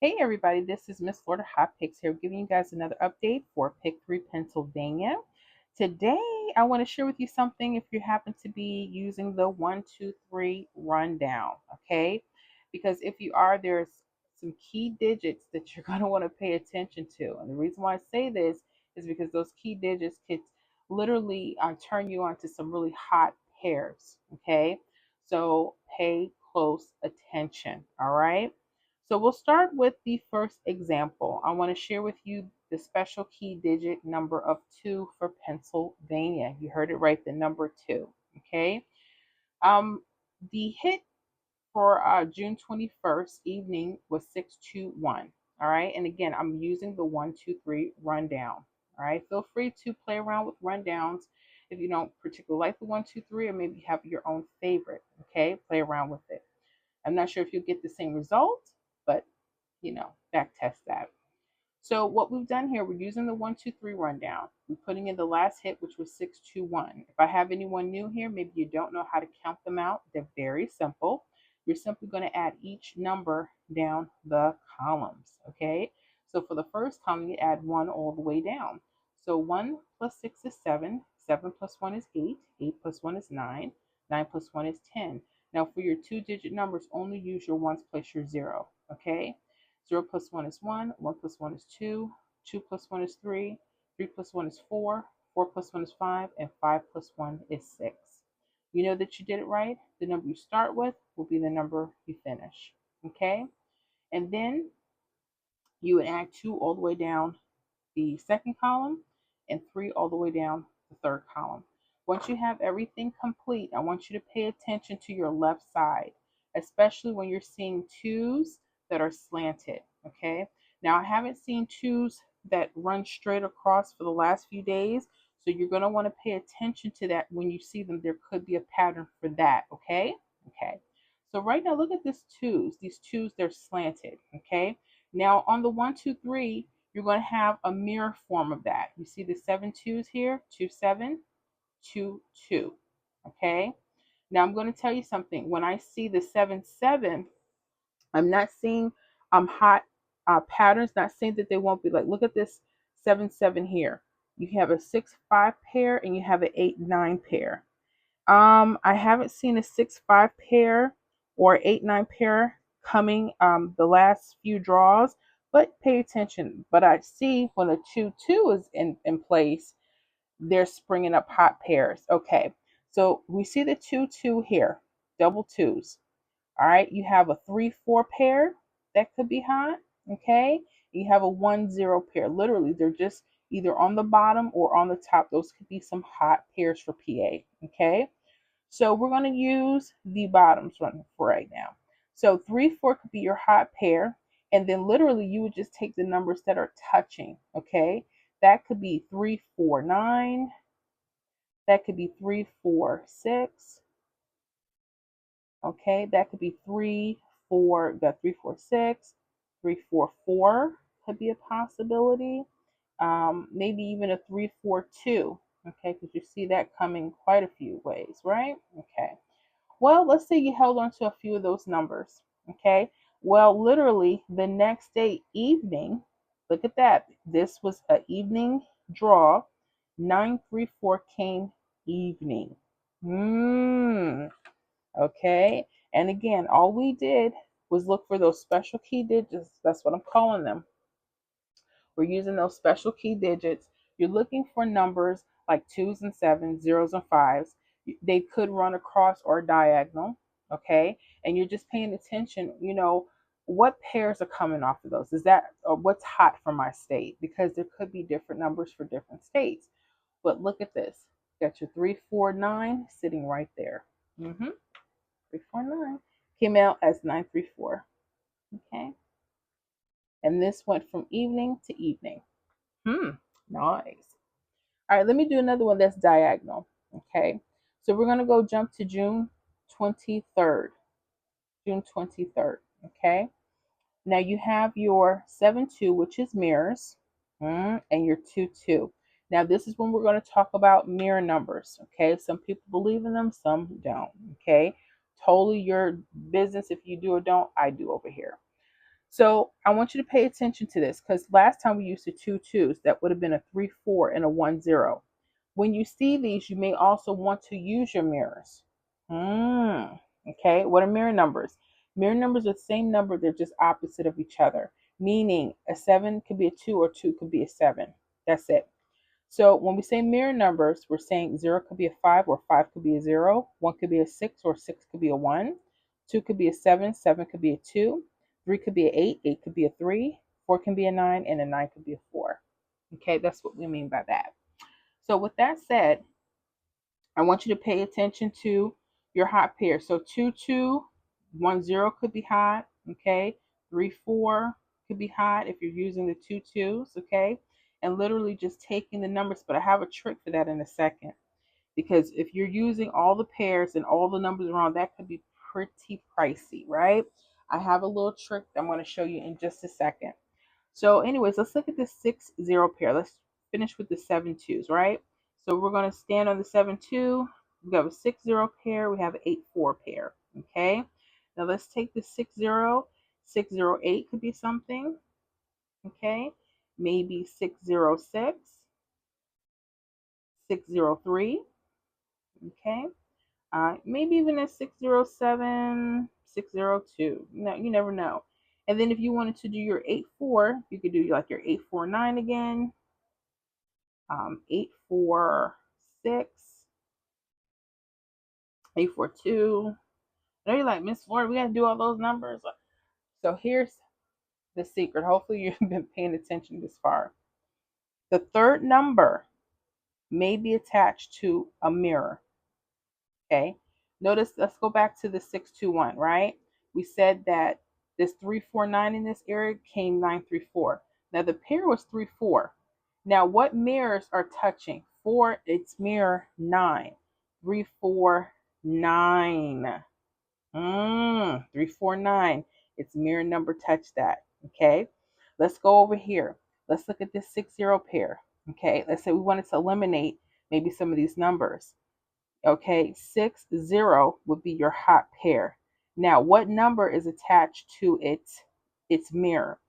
Hey everybody, this is Miss Florida Hot Picks here, giving you guys another update for Pick 3 Pennsylvania. Today, I want to share with you something if you happen to be using the 1, 2, 3 rundown, okay? Because if you are, there's some key digits that you're going to want to pay attention to. And the reason why I say this is because those key digits could literally turn you on to some really hot pairs, okay? So pay close attention, all right? So we'll start with the first example. I want to share with you the special key digit number of 2 for Pennsylvania. You heard it right, the number 2. Okay. Um, the hit for June 21st evening was 621. All right. And again, I'm using the 1, 2, 3 rundown. All right. Feel free to play around with rundowns if you don't particularly like the 1, 2, 3, or maybe have your own favorite. Okay. Play around with it. I'm not sure if you'll get the same result, but back test that. So what we've done here, we're using the 1, 2, 3 rundown. We're putting in the last hit, which was 621. If I have anyone new here, maybe you don't know how to count them out. They're very simple. You're simply going to add each number down the columns, okay? So for the first column, you add 1 all the way down. So 1 plus 6 is 7. 7 plus 1 is 8. 8 plus 1 is 9. 9 plus 1 is 10. Now for your two-digit numbers, only use your ones plus your 0, okay? 0 plus 1 is 1, 1 plus 1 is 2, 2 plus 1 is 3, 3 plus 1 is 4, 4 plus 1 is 5, and 5 plus 1 is 6. You know that you did it right. The number you start with will be the number you finish. Okay? And then you would add 2 all the way down the second column and 3 all the way down the third column. Once you have everything complete, I want you to pay attention to your left side, especially when you're seeing twos that are slanted, okay? Now, I haven't seen twos that run straight across for the last few days, so you're going to want to pay attention to that when you see them. There could be a pattern for that, okay? Okay. So right now, look at these twos. These twos, they're slanted, okay? Now, on the 1, 2, 3, you're going to have a mirror form of that. You see the 7 2s here, 2 7, 2 2. Okay. Now I'm going to tell you something. When I see the 7 7, I'm not seeing hot patterns. Not saying that they won't be. Like, look at this 7 7 here. You have a 6 5 pair and you have an 8 9 pair. I haven't seen a 6 5 pair or 8 9 pair coming the last few draws, but pay attention. But I see when a 2 2 is in place, they're springing up hot pairs. Okay, so we see the 2 2 here, double twos. All right, you have a 3 4 pair that could be hot. Okay, you have a 1 0 pair. Literally, they're just either on the bottom or on the top. Those could be some hot pairs for PA. Okay. So we're going to use the bottoms one for right now. So 3 4 could be your hot pair. And then literally you would just take the numbers that are touching. Okay. That could be 3 4 9. That could be 3 4 6. Okay. That could be 3 4. Got 3 4 6. 3 4 4 could be a possibility. Maybe even a 3 4 2. Okay. Because you see that coming quite a few ways, right? Okay. Well, let's say you held on to a few of those numbers. Okay. Well, literally the next day, evening, look at that. This was an evening draw. 934 came evening. Okay. And again, all we did was look for those special key digits. That's what I'm calling them. We're using those special key digits. You're looking for numbers like twos and sevens, zeros and fives. They could run across or diagonal, okay? And you're just paying attention, what pairs are coming off of those? Is that, or what's hot for my state? Because there could be different numbers for different states. But look at this. Got your 349 sitting right there. 349 came out as 934, okay? And this went from evening to evening. Nice. All right, let me do another one that's diagonal. Okay, so we're going to go jump to June 23rd. June 23rd. Okay, now you have your 7 2, which is mirrors, and your 2 2. Now, this is when we're going to talk about mirror numbers. Okay, some people believe in them, some don't. Okay, totally your business if you do or don't. I do over here. So I want you to pay attention to this because last time we used the two twos. That would have been a 3, 4, and a 1, 0. When you see these, you may also want to use your mirrors. Okay, what are mirror numbers? Mirror numbers are the same number, they're just opposite of each other, meaning a 7 could be a 2 or 2 could be a 7. That's it. So when we say mirror numbers, we're saying 0 could be a 5 or 5 could be a 0, 1 could be a 6 or 6 could be a 1, 2 could be a 7, 7 could be a 2, 3 could be a 8, 8 could be a 3, 4 can be a 9, and a 9 could be a 4. Okay, that's what we mean by that. So with that said, I want you to pay attention to your hot pairs. So 2, 2, 1, 0 could be hot. Okay. 3, 4 could be hot if you're using the two twos. Okay. And literally just taking the numbers. But I have a trick for that in a second. Because if you're using all the pairs and all the numbers around, that could be pretty pricey, right? I have a little trick that I'm going to show you in just a second. So anyways, let's look at the 6, 0 pair. Let's finish with the 7 twos, right? So we're going to stand on the 7, 2. We have a 6, 0 pair. We have an 8, 4 pair. Okay. Now let's take the 6, 0. 6, 0, 8 could be something. Okay. Maybe 6, 0, 6. 6, 0, 3. Okay. Maybe even a 6, 0, 7, 6, 0, 2. No, you never know. And then if you wanted to do your 8, 4, you could do like your 8, 4, 9 again. 8, 4, 6, 8, 4, 2. I know you're like, Miss Florida, we got to do all those numbers. So here's the secret. Hopefully you've been paying attention this far. The third number may be attached to a mirror. Okay. Notice, let's go back to the 621, right? We said that this 349 in this area came 934. Now the pair was 34. Now what mirrors are touching? 4, it's mirror 9. 349. 349. It's mirror number touch that. Okay. Let's go over here. Let's look at this 6-0 pair. Okay. Let's say we wanted to eliminate maybe some of these numbers. Okay, 6-0 would be your hot pair. Now, what number is attached to its mirror?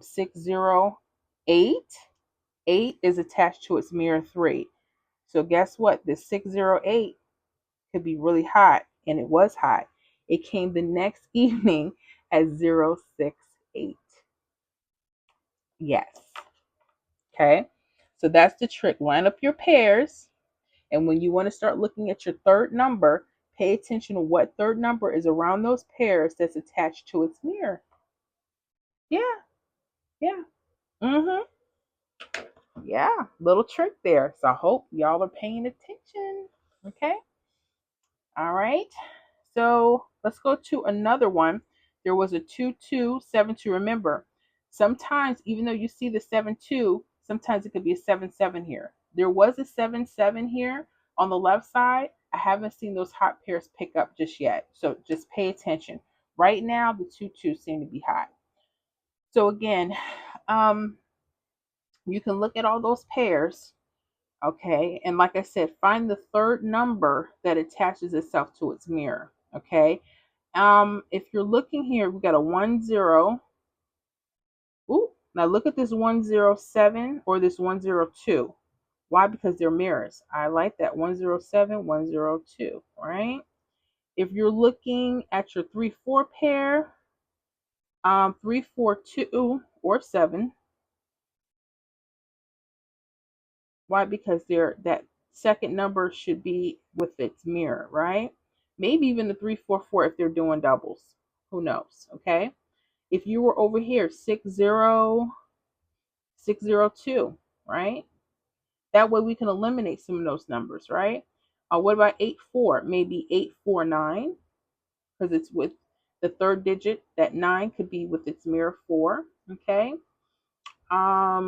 608. 8 is attached to its mirror 3. So guess what? The 608 could be really hot, and it was hot. It came the next evening at 068. Yes. Okay. So that's the trick. Line up your pairs. And when you want to start looking at your third number, pay attention to what third number is around those pairs that's attached to its mirror. Yeah, yeah. Mm-hmm. Yeah, little trick there. So I hope y'all are paying attention. Okay. All right. So let's go to another one. There was a 2272. Remember, sometimes even though you see the 72, sometimes it could be a 77 here. There was a 77 here on the left side. I haven't seen those hot pairs pick up just yet. So just pay attention. Right now, the 22 seem to be hot. So again, um, you can look at all those pairs. Okay. And like I said, find the third number that attaches itself to its mirror. Okay. If you're looking here, we got a 10. Ooh, now look at this 107 or this 102. Why? Because they're mirrors. I like that 107, 102, right? If you're looking at your 3-4 pair, 342 or 7. Why? Because they're that second number should be with its mirror, right? Maybe even the 344 if they're doing doubles. Who knows? Okay. If you were over here, 60602, right? That way we can eliminate some of those numbers, right? What about 84? Maybe 849 because it's with the third digit. That 9 could be with its mirror 4. Okay. Let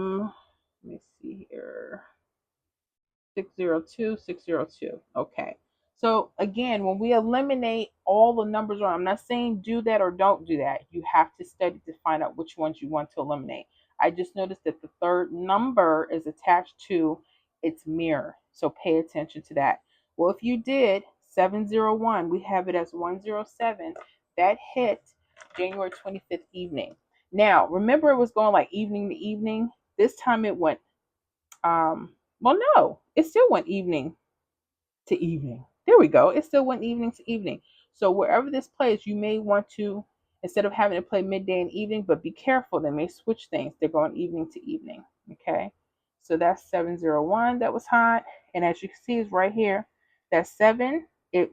me see here. 602, 602. Okay. So again, when we eliminate all the numbers, I'm not saying do that or don't do that. You have to study to find out which ones you want to eliminate. I just noticed that the third number is attached to its mirror. So pay attention to that. Well, if you did 701, we have it as 107. That hit January 25th evening. Now, remember it was going like evening to evening. This time it went well, no, it still went evening to evening. There we go. It still went evening to evening. So wherever this plays, you may want to, instead of having to play midday and evening, but be careful. They may switch things. They're going evening to evening. Okay. So that's 701 that was hot. And as you can see is right here. That 7, it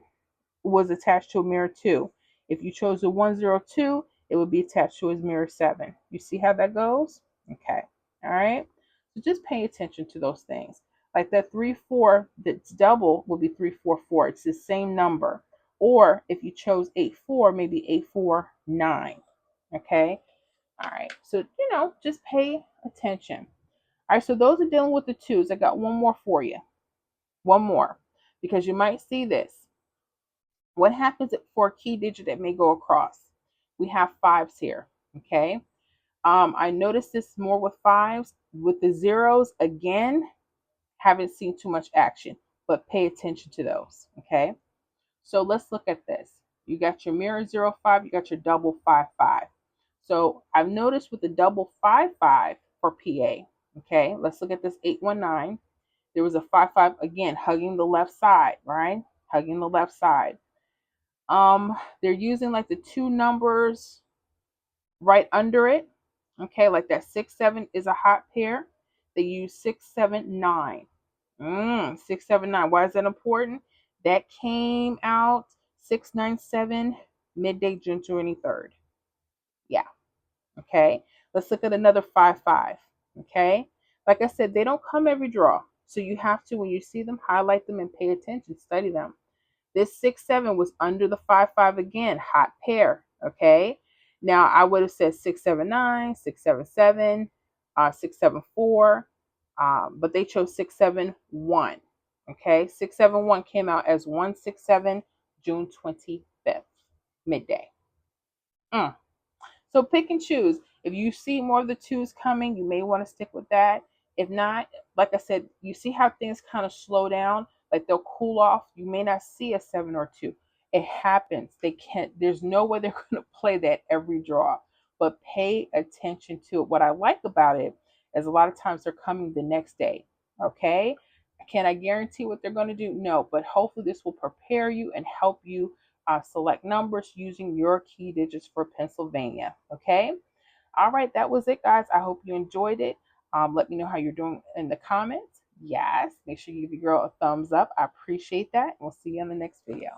was attached to a mirror 2. If you chose the 102, it would be attached to his mirror 7. You see how that goes? Okay. All right. So just pay attention to those things. Like that 3 4 that's double will be 344. It's the same number. Or if you chose 8 4, maybe 849. Okay. All right. So, just pay attention. All right. So those are dealing with the twos. I got one more for you. One more. Because you might see this. What happens for a key digit that may go across? We have fives here. Okay. I noticed this more with fives. With the zeros, again, haven't seen too much action, but pay attention to those. Okay. So let's look at this. You got your mirror 05, you got your double 55. So I've noticed with the double 55 for PA. Okay. Let's look at this 819. There was a 55 again, hugging the left side, right? Hugging the left side. They're using like the two numbers right under it. Okay, like that 6-7 is a hot pair. They use 679. 679. Why is that important? That came out 697 midday June 23rd. Yeah. Okay. Let's look at another 5-5. Okay. Like I said, they don't come every draw. So you have to, when you see them, highlight them and pay attention, study them. This 6-7 was under the 5-5 again, hot pair. Okay. Now I would have said 679, 677, 674, but they chose 671. Okay. 671 came out as 167, June 25th, midday. Mm. So pick and choose. If you see more of the twos coming, you may want to stick with that. If not, like I said, you see how things kind of slow down, like they'll cool off. You may not see a 7 or 2. It happens. They can't, there's no way they're going to play that every draw, but pay attention to it. What I like about it is a lot of times they're coming the next day. Okay. Can I guarantee what they're going to do? No, but hopefully this will prepare you and help you select numbers using your key digits for Pennsylvania. Okay. All right. That was it, guys. I hope you enjoyed it. Let me know how you're doing in the comments. Yes. Make sure you give your girl a thumbs up. I appreciate that. We'll see you on the next video.